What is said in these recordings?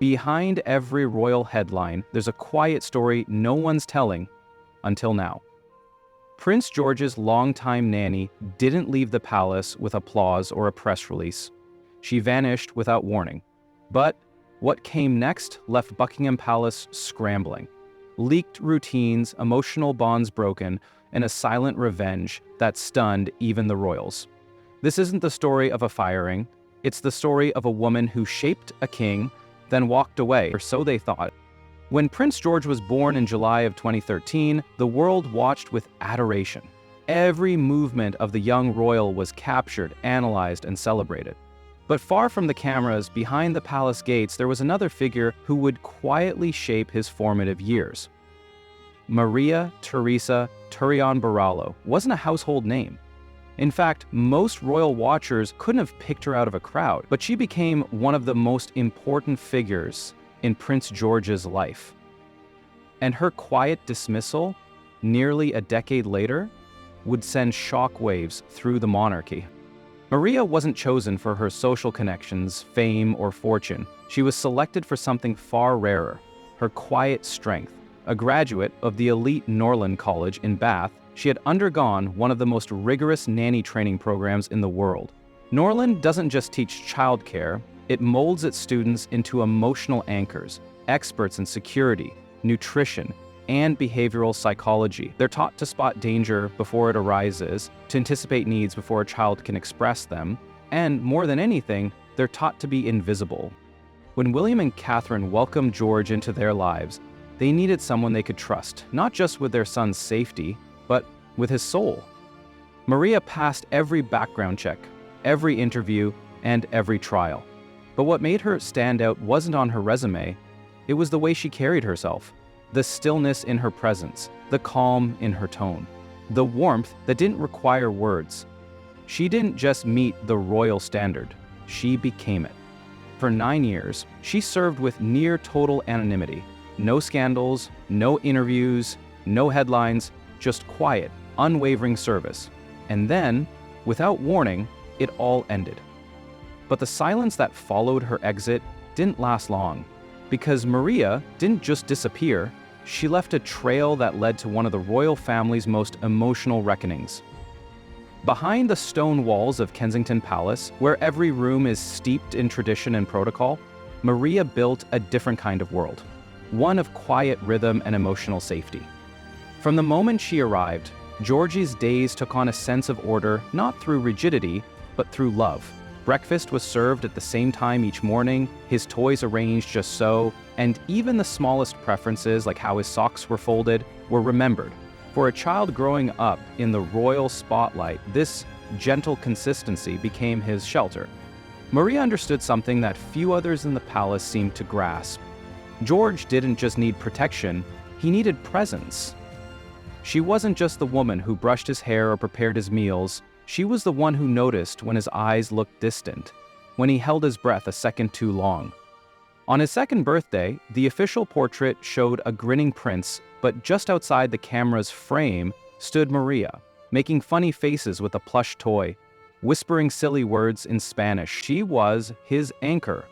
Behind every royal headline, there's a quiet story no one's telling until now. Prince George's longtime nanny didn't leave the palace with applause or a press release. She vanished without warning. But what came next left Buckingham Palace scrambling. Leaked routines, emotional bonds broken, and a silent revenge that stunned even the royals. This isn't the story of a firing, it's the story of a woman who shaped a king, then walked away, or so they thought. When Prince George was born in July of 2013, the world watched with adoration. Every movement of the young royal was captured, analyzed, and celebrated. But far from the cameras, behind the palace gates, there was another figure who would quietly shape his formative years. Maria Teresa Turrion-Barallo wasn't a household name. In fact, most royal watchers couldn't have picked her out of a crowd, but she became one of the most important figures in Prince George's life. And her quiet dismissal, nearly a decade later, would send shockwaves through the monarchy. Maria wasn't chosen for her social connections, fame, or fortune. She was selected for something far rarer, her quiet strength. A graduate of the elite Norland College in Bath, she had undergone one of the most rigorous nanny training programs in the world. Norland doesn't just teach childcare, it molds its students into emotional anchors, experts in security, nutrition, and behavioral psychology. They're taught to spot danger before it arises, to anticipate needs before a child can express them, and more than anything, they're taught to be invisible. When William and Catherine welcomed George into their lives, they needed someone they could trust, not just with their son's safety, but with his soul. Maria passed every background check, every interview, and every trial. But what made her stand out wasn't on her resume, it was the way she carried herself. The stillness in her presence, the calm in her tone, the warmth that didn't require words. She didn't just meet the royal standard, she became it. For 9 years, she served with near total anonymity. No scandals, no interviews, no headlines, just quiet, unwavering service. And then, without warning, it all ended. But the silence that followed her exit didn't last long, because Maria didn't just disappear, she left a trail that led to one of the royal family's most emotional reckonings. Behind the stone walls of Kensington Palace, where every room is steeped in tradition and protocol, Maria built a different kind of world, one of quiet rhythm and emotional safety. From the moment she arrived, George's days took on a sense of order, not through rigidity, but through love. Breakfast was served at the same time each morning, his toys arranged just so, and even the smallest preferences, like how his socks were folded, were remembered. For a child growing up in the royal spotlight, this gentle consistency became his shelter. Maria understood something that few others in the palace seemed to grasp. George didn't just need protection, he needed presence. She wasn't just the woman who brushed his hair or prepared his meals, she was the one who noticed when his eyes looked distant, when he held his breath a second too long. On his second birthday, the official portrait showed a grinning prince, but just outside the camera's frame stood Maria, making funny faces with a plush toy, whispering silly words in Spanish. She was his anchor.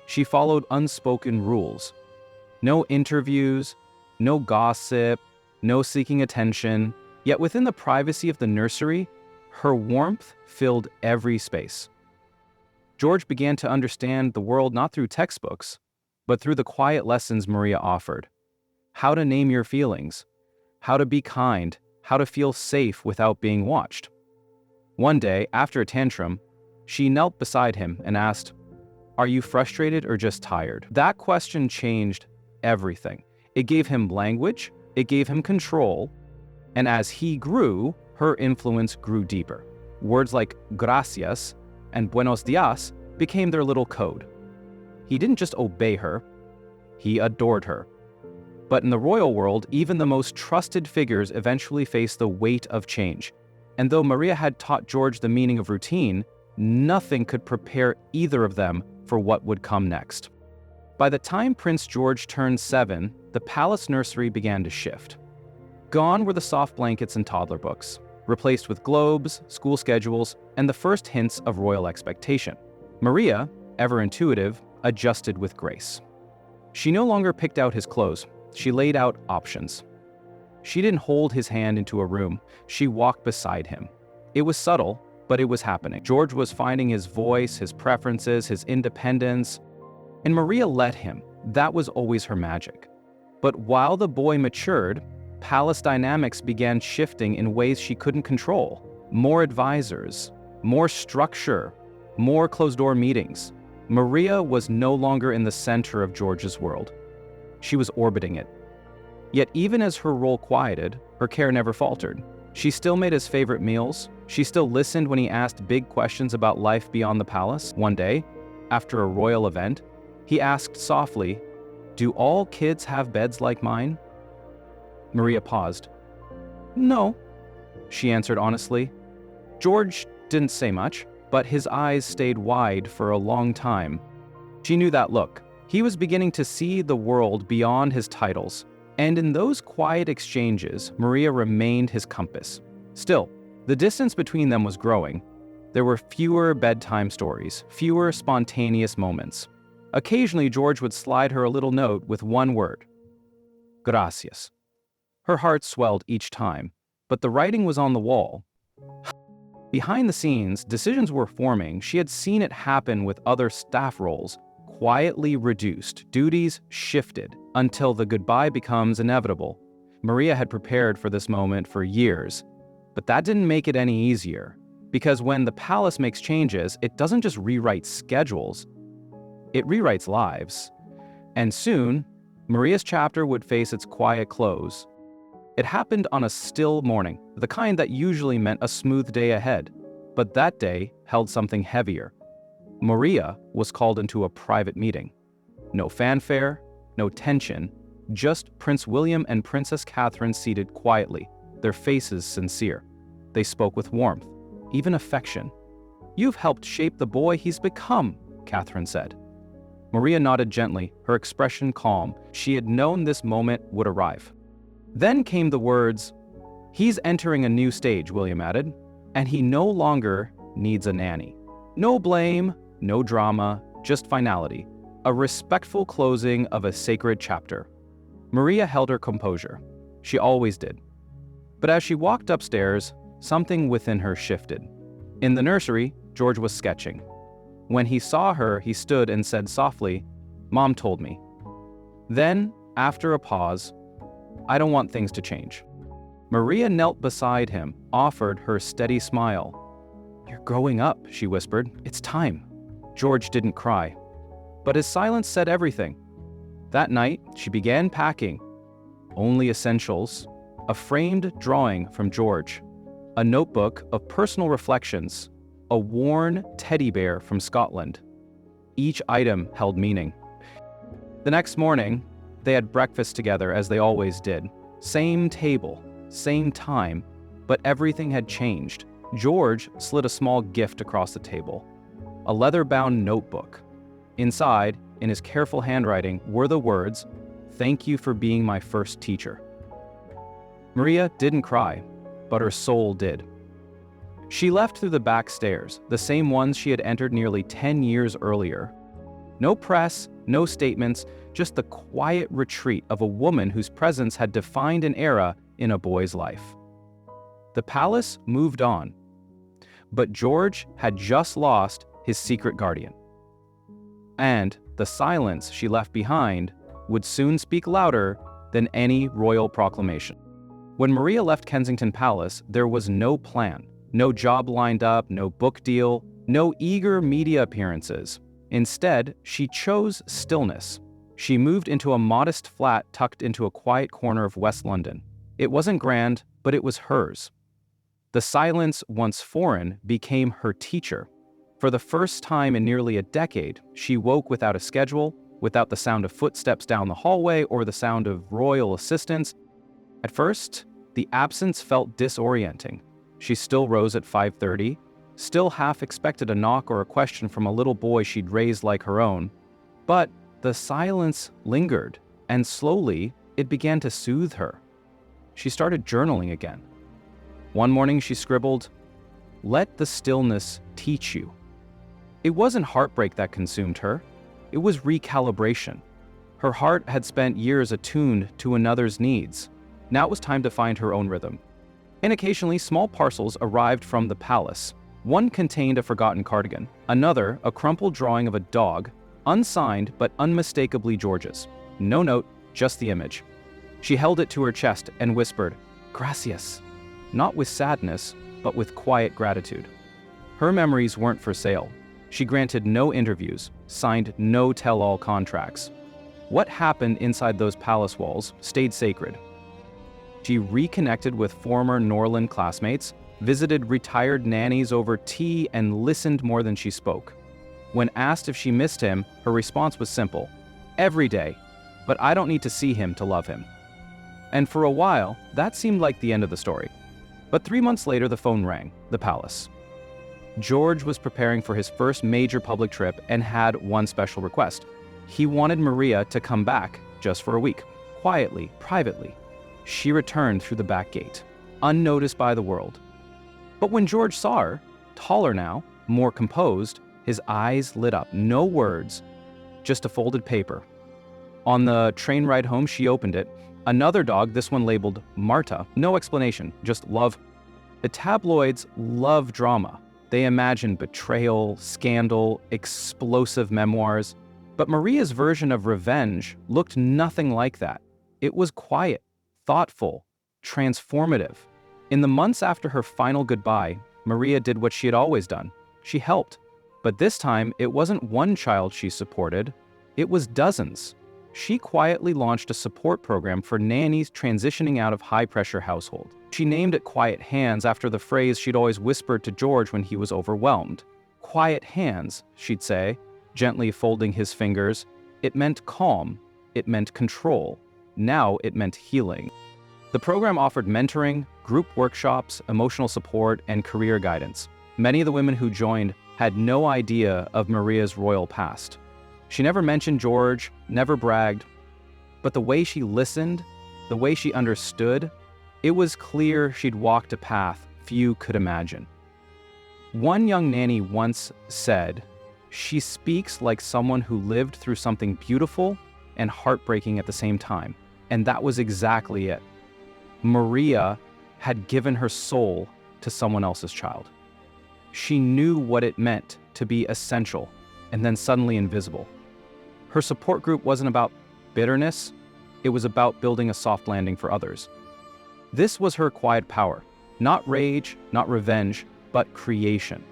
She followed unspoken rules. No interviews, no gossip, no seeking attention, yet within the privacy of the nursery, her warmth filled every space. George began to understand the world not through textbooks, but through the quiet lessons Maria offered. How to name your feelings, how to be kind, how to feel safe without being watched. One day, after a tantrum, she knelt beside him and asked, "Are you frustrated or just tired?" That question changed everything. It gave him language, it gave him control, and as he grew, her influence grew deeper. Words like gracias and buenos dias became their little code. He didn't just obey her, he adored her. But in the royal world, even the most trusted figures eventually face the weight of change. And though Maria had taught George the meaning of routine, nothing could prepare either of them for what would come next. By the time Prince George turned 7, the palace nursery began to shift. Gone were the soft blankets and toddler books, replaced with globes, school schedules, and the first hints of royal expectation. Maria, ever intuitive, adjusted with grace. She no longer picked out his clothes. She laid out options. She didn't hold his hand into a room. She walked beside him. It was subtle, but it was happening. George was finding his voice, his preferences, his independence, and Maria let him. That was always her magic. But while the boy matured, palace dynamics began shifting in ways she couldn't control. More advisors, more structure, more closed-door meetings. Maria was no longer in the center of George's world. She was orbiting it. Yet even as her role quieted, her care never faltered. She still made his favorite meals. She still listened when he asked big questions about life beyond the palace. One day, after a royal event, he asked softly, "Do all kids have beds like mine?" Maria paused. "No," she answered honestly. George didn't say much, but his eyes stayed wide for a long time. She knew that look. He was beginning to see the world beyond his titles. And in those quiet exchanges, Maria remained his compass. Still, the distance between them was growing. There were fewer bedtime stories, fewer spontaneous moments. Occasionally, George would slide her a little note with one word: "Gracias." Her heart swelled each time, but the writing was on the wall. Behind the scenes, decisions were forming. She had seen it happen with other staff roles. Quietly reduced, duties shifted, until the goodbye becomes inevitable. Maria had prepared for this moment for years, but that didn't make it any easier. Because when the palace makes changes, it doesn't just rewrite schedules, it rewrites lives. And soon, Maria's chapter would face its quiet close. It happened on a still morning, the kind that usually meant a smooth day ahead. But that day held something heavier. Maria was called into a private meeting. No fanfare, no tension, just Prince William and Princess Catherine seated quietly, their faces sincere. They spoke with warmth, even affection. "You've helped shape the boy he's become," Catherine said. Maria nodded gently, her expression calm. She had known this moment would arrive. Then came the words, "He's entering a new stage," William added, "and he no longer needs a nanny." No blame, no drama, just finality. A respectful closing of a sacred chapter. Maria held her composure. She always did. But as she walked upstairs, something within her shifted. In the nursery, George was sketching. When he saw her, he stood and said softly, "Mom told me." Then, after a pause, "I don't want things to change." Maria knelt beside him, offered her steady smile. "You're growing up," she whispered. "It's time." George didn't cry, but his silence said everything. That night, she began packing. Only essentials, a framed drawing from George, a notebook of personal reflections, a worn teddy bear from Scotland. Each item held meaning. The next morning, they had breakfast together as they always did. Same table, same time, but everything had changed. George slid a small gift across the table, a leather-bound notebook. Inside, in his careful handwriting, were the words, "Thank you for being my first teacher." Maria didn't cry, but her soul did. She left through the back stairs, the same ones she had entered nearly 10 years earlier. No press, no statements, just the quiet retreat of a woman whose presence had defined an era in a boy's life. The palace moved on, but George had just lost his secret guardian. And the silence she left behind would soon speak louder than any royal proclamation. When Maria left Kensington Palace, there was no plan, no job lined up, no book deal, no eager media appearances. Instead, she chose stillness. She moved into a modest flat tucked into a quiet corner of West London. It wasn't grand, but it was hers. The silence, once foreign, became her teacher. For the first time in nearly a decade, she woke without a schedule, without the sound of footsteps down the hallway or the sound of royal assistants. At first, the absence felt disorienting. She still rose at 5:30, still half expected a knock or a question from a little boy she'd raised like her own. But the silence lingered, and slowly it began to soothe her. She started journaling again. One morning she scribbled, "Let the stillness teach you." It wasn't heartbreak that consumed her, it was recalibration. Her heart had spent years attuned to another's needs. Now it was time to find her own rhythm. And occasionally, small parcels arrived from the palace. One contained a forgotten cardigan, another a crumpled drawing of a dog, unsigned but unmistakably George's. No note, just the image. She held it to her chest and whispered, "Gracias," not with sadness, but with quiet gratitude. Her memories weren't for sale. She granted no interviews, signed no tell-all contracts. What happened inside those palace walls stayed sacred. She reconnected with former Norland classmates, visited retired nannies over tea, and listened more than she spoke. When asked if she missed him, her response was simple: "Every day, but I don't need to see him to love him." And for a while, that seemed like the end of the story. But 3 months later, the phone rang, the palace. George was preparing for his first major public trip and had one special request. He wanted Maria to come back just for a week, quietly, privately. She returned through the back gate, unnoticed by the world. But when George saw her, taller now, more composed, his eyes lit up. No words, just a folded paper. On the train ride home, she opened it. Another dog, this one labeled Marta. No explanation, just love. The tabloids love drama. They imagine betrayal, scandal, explosive memoirs. But Maria's version of revenge looked nothing like that. It was quiet, thoughtful, transformative. In the months after her final goodbye, Maria did what she had always done. She helped. But this time, it wasn't one child she supported, it was dozens. She quietly launched a support program for nannies transitioning out of high-pressure households. She named it Quiet Hands after the phrase she'd always whispered to George when he was overwhelmed. Quiet hands, she'd say, gently folding his fingers. It meant calm. It meant control. Now it meant healing. The program offered mentoring, group workshops, emotional support, and career guidance. Many of the women who joined had no idea of Maria's royal past. She never mentioned George, never bragged, but the way she listened, the way she understood, it was clear she'd walked a path few could imagine. One young nanny once said, "She speaks like someone who lived through something beautiful and heartbreaking at the same time." And that was exactly it. Maria had given her soul to someone else's child. She knew what it meant to be essential and then suddenly invisible. Her support group wasn't about bitterness, it was about building a soft landing for others. This was her quiet power, not rage, not revenge, but creation.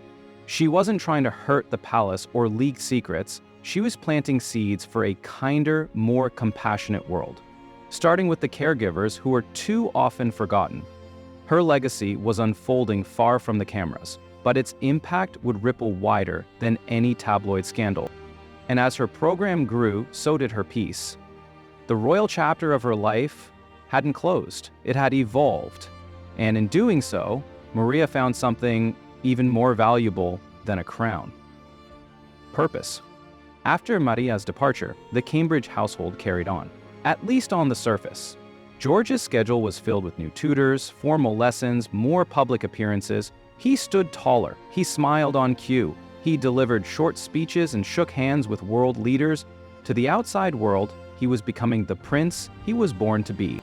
She wasn't trying to hurt the palace or leak secrets, she was planting seeds for a kinder, more compassionate world. Starting with the caregivers who were too often forgotten. Her legacy was unfolding far from the cameras, but its impact would ripple wider than any tabloid scandal. And as her program grew, so did her peace. The royal chapter of her life hadn't closed, it had evolved. And in doing so, Maria found something even more valuable than a crown: purpose. After Maria's departure, the Cambridge household carried on, at least on the surface. George's schedule was filled with new tutors, formal lessons, more public appearances. He stood taller, he smiled on cue, he delivered short speeches and shook hands with world leaders. To the outside world, he was becoming the prince he was born to be.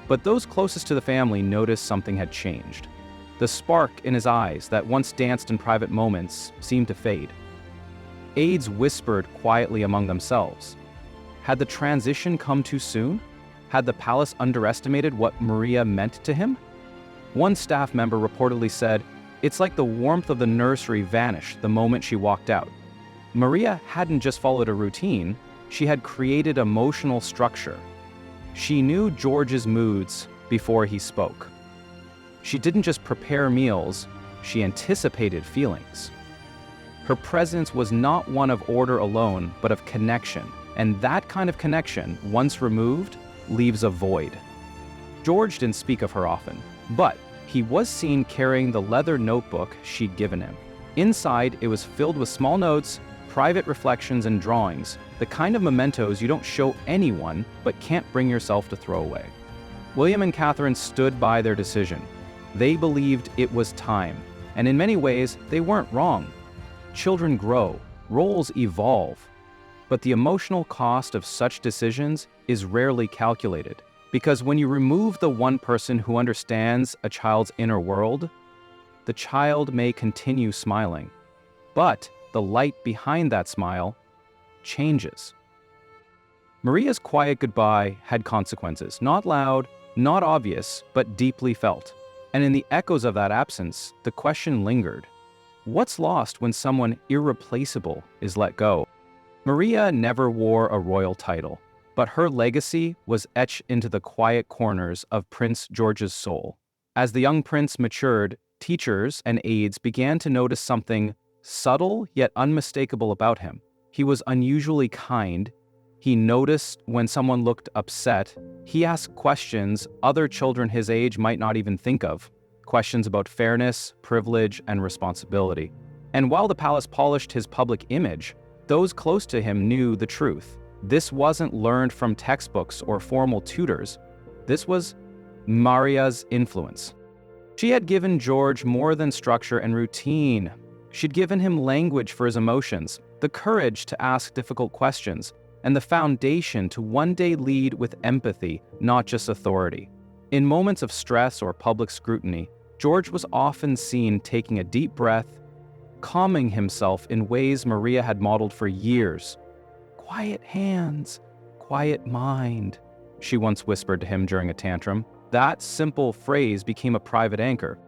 But those closest to the family noticed something had changed. The spark in his eyes that once danced in private moments seemed to fade. Aides whispered quietly among themselves. Had the transition come too soon? Had the palace underestimated what Maria meant to him? One staff member reportedly said, "It's like the warmth of the nursery vanished the moment she walked out." Maria hadn't just followed a routine, she had created emotional structure. She knew George's moods before he spoke. She didn't just prepare meals, she anticipated feelings. Her presence was not one of order alone, but of connection. And that kind of connection, once removed, leaves a void. George didn't speak of her often, but he was seen carrying the leather notebook she'd given him. Inside, it was filled with small notes, private reflections, and drawings, the kind of mementos you don't show anyone but can't bring yourself to throw away. William and Catherine stood by their decision. They believed it was time, and in many ways, they weren't wrong. Children grow, roles evolve. But the emotional cost of such decisions is rarely calculated, because when you remove the one person who understands a child's inner world, the child may continue smiling, but the light behind that smile changes. Maria's quiet goodbye had consequences, not loud, not obvious, but deeply felt. And in the echoes of that absence, the question lingered: what's lost when someone irreplaceable is let go? Maria never wore a royal title, but her legacy was etched into the quiet corners of Prince George's soul. As the young prince matured, teachers and aides began to notice something subtle yet unmistakable about him. He was unusually kind. He noticed when someone looked upset. He asked questions other children his age might not even think of, questions about fairness, privilege, and responsibility. And while the palace polished his public image, those close to him knew the truth. This wasn't learned from textbooks or formal tutors. This was Maria's influence. She had given George more than structure and routine. She'd given him language for his emotions, the courage to ask difficult questions, and the foundation to one day lead with empathy, not just authority. In moments of stress or public scrutiny, George was often seen taking a deep breath, calming himself in ways Maria had modeled for years. "Quiet hands, quiet mind," she once whispered to him during a tantrum. That simple phrase became a private anchor.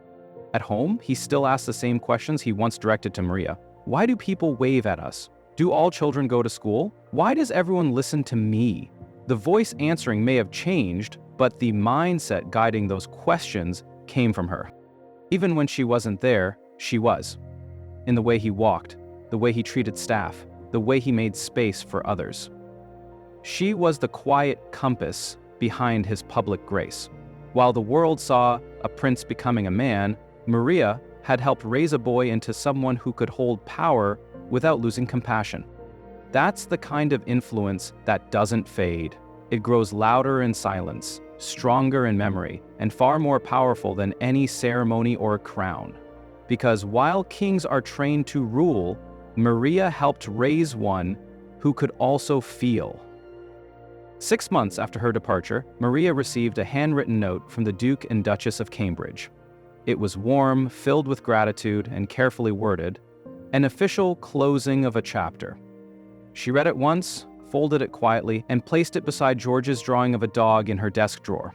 At home, he still asked the same questions he once directed to Maria. Why do people wave at us? Do all children go to school? Why does everyone listen to me? The voice answering may have changed, but the mindset guiding those questions came from her. Even when she wasn't there, she was. In the way he walked, the way he treated staff, the way he made space for others. She was the quiet compass behind his public grace. While the world saw a prince becoming a man, Maria had helped raise a boy into someone who could hold power without losing compassion. That's the kind of influence that doesn't fade. It grows louder in silence, stronger in memory, and far more powerful than any ceremony or crown. Because while kings are trained to rule, Maria helped raise one who could also feel. 6 months after her departure, Maria received a handwritten note from the Duke and Duchess of Cambridge. It was warm, filled with gratitude, and carefully worded, an official closing of a chapter. She read it once, folded it quietly, and placed it beside George's drawing of a dog in her desk drawer.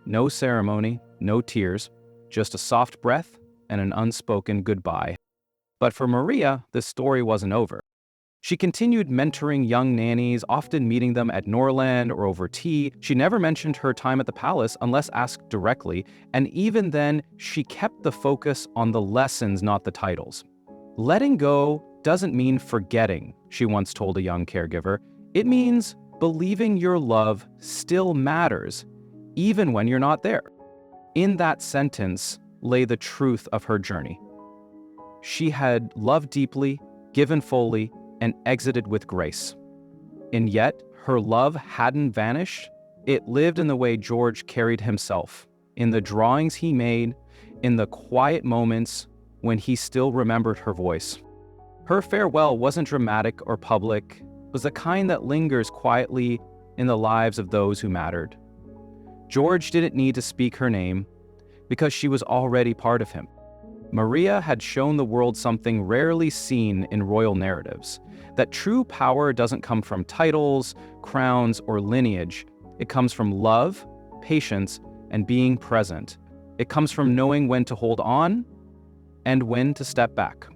No ceremony, no tears, just a soft breath and an unspoken goodbye. But for Maria, the story wasn't over. She continued mentoring young nannies, often meeting them at Norland or over tea. She never mentioned her time at the palace unless asked directly, and even then, she kept the focus on the lessons, not the titles. Letting go doesn't mean forgetting, she once told a young caregiver. It means believing your love still matters, even when you're not there. In that sentence lay the truth of her journey. She had loved deeply, given fully, and exited with grace. And yet, her love hadn't vanished. It lived in the way George carried himself, in the drawings he made, in the quiet moments when he still remembered her voice. Her farewell wasn't dramatic or public. It was the kind that lingers quietly in the lives of those who mattered. George didn't need to speak her name because she was already part of him. Maria had shown the world something rarely seen in royal narratives, that true power doesn't come from titles, crowns, or lineage. It comes from love, patience, and being present. It comes from knowing when to hold on and when to step back.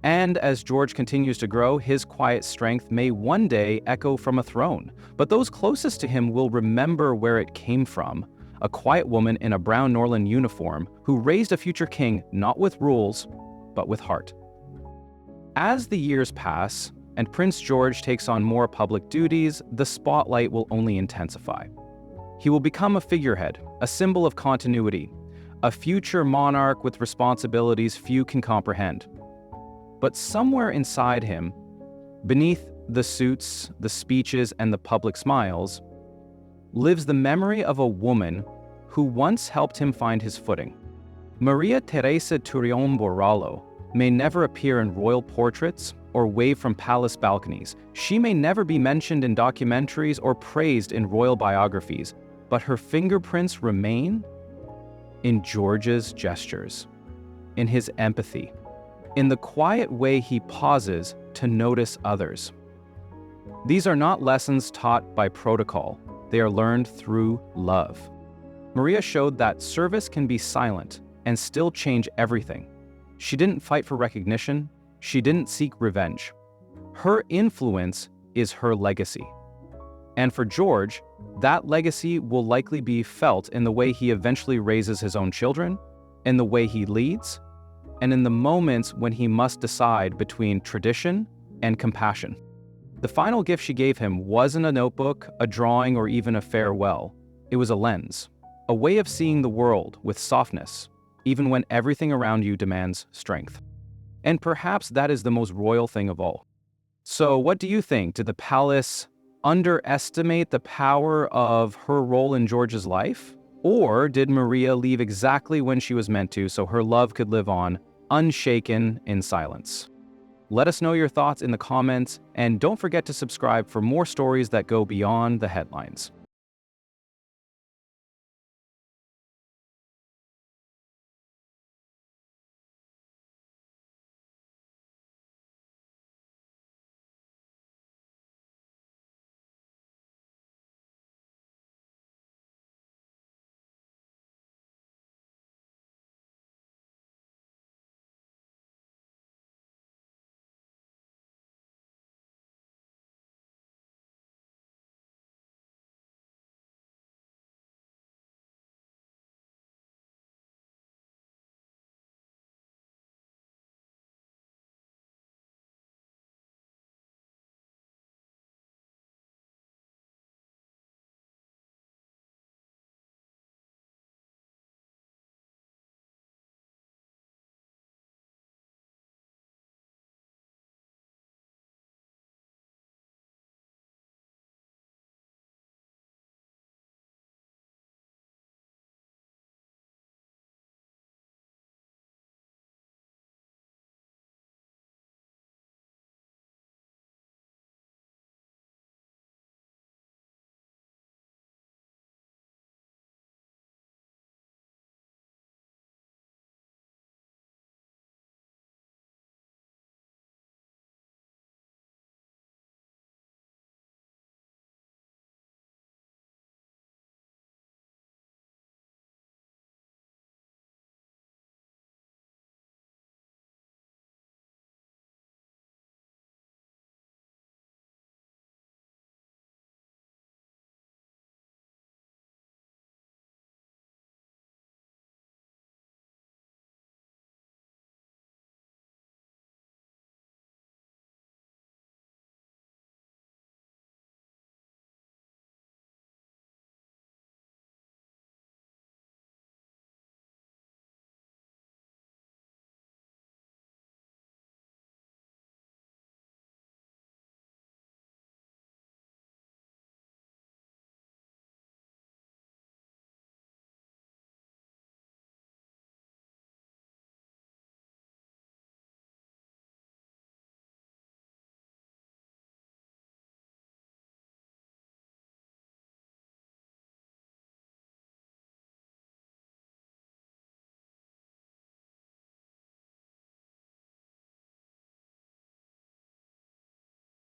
And as George continues to grow, his quiet strength may one day echo from a throne, but those closest to him will remember where it came from. A quiet woman in a brown Norland uniform who raised a future king not with rules, but with heart. As the years pass and Prince George takes on more public duties, the spotlight will only intensify. He will become a figurehead, a symbol of continuity, a future monarch with responsibilities few can comprehend. But somewhere inside him, beneath the suits, the speeches, and the public smiles, lives the memory of a woman who once helped him find his footing. Maria Teresa Turrión Borrallo may never appear in royal portraits or wave from palace balconies. She may never be mentioned in documentaries or praised in royal biographies, but her fingerprints remain in George's gestures, in his empathy, in the quiet way he pauses to notice others. These are not lessons taught by protocol. They are learned through love. Maria showed that service can be silent and still change everything. She didn't fight for recognition. She didn't seek revenge. Her influence is her legacy. And for George, that legacy will likely be felt in the way he eventually raises his own children, in the way he leads, and in the moments when he must decide between tradition and compassion. The final gift she gave him wasn't a notebook, a drawing, or even a farewell. It was a lens, a way of seeing the world with softness, even when everything around you demands strength. And perhaps that is the most royal thing of all. So what do you think? Did the palace underestimate the power of her role in George's life? Or did Maria leave exactly when she was meant to so her love could live on, unshaken in silence? Let us know your thoughts in the comments, and don't forget to subscribe for more stories that go beyond the headlines.